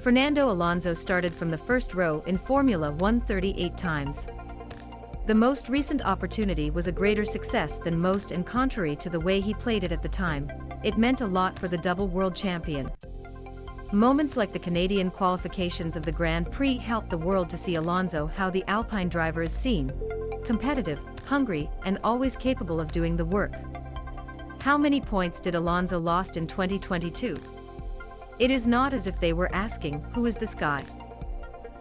Fernando Alonso started from the first row in Formula 1 38 times. The most recent opportunity was a greater success than most, and contrary to the way he played it at the time, it meant a lot for the double world champion. Moments like the Canadian qualifications of the Grand Prix helped the world to see Alonso how the Alpine driver is seen: competitive, hungry, and always capable of doing the work. How many points did Alonso lost in 2022? It is not as if they were asking, "Who is this guy?"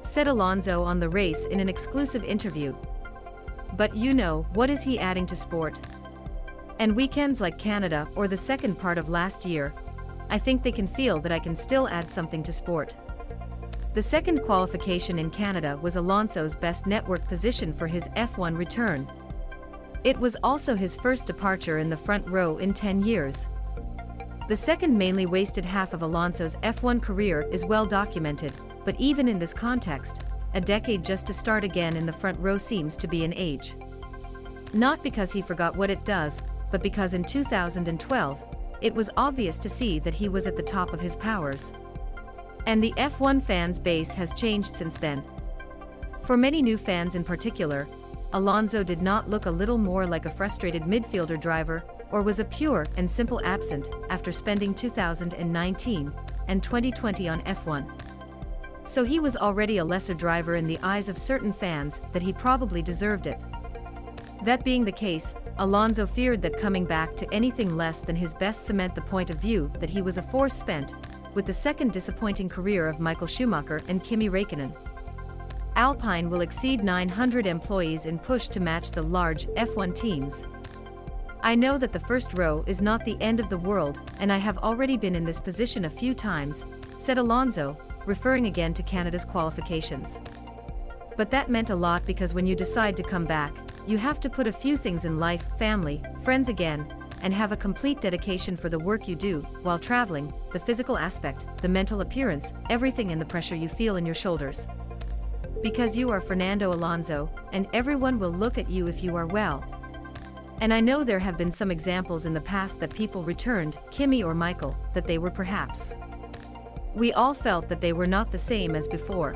said Alonso on the race in an exclusive interview. But you know, what is he adding to sport? And weekends like Canada or the second part of last year, I think they can feel that I can still add something to sport. The second qualification in Canada was Alonso's best network position for his F1 return. It was also his first departure in the front row in 10 years. The second mainly wasted half of Alonso's F1 career is well documented, but even in this context, a decade just to start again in the front row seems to be an age. Not because he forgot what it does, but because in 2012, it was obvious to see that he was at the top of his powers. And the F1 fans' base has changed since then. For many new fans in particular, Alonso did not look a little more like a frustrated midfielder driver, or was a pure and simple absent after spending 2019 and 2020 on F1. So he was already a lesser driver in the eyes of certain fans that he probably deserved it. That being the case, Alonso feared that coming back to anything less than his best cement the point of view that he was a force spent, with the second disappointing career of Michael Schumacher and Kimi Raikkonen. Alpine will exceed 900 employees in push to match the large F1 teams. I know that the first row is not the end of the world, and I have already been in this position a few times, said Alonso, referring again to Canada's qualifications. But that meant a lot because when you decide to come back, you have to put a few things in life, family, friends again, and have a complete dedication for the work you do while traveling, the physical aspect, the mental appearance, everything, and the pressure you feel in your shoulders. Because you are Fernando Alonso, and everyone will look at you if you are well. And I know there have been some examples in the past that people returned, Kimi or Michael, that they were perhaps. We all felt that they were not the same as before.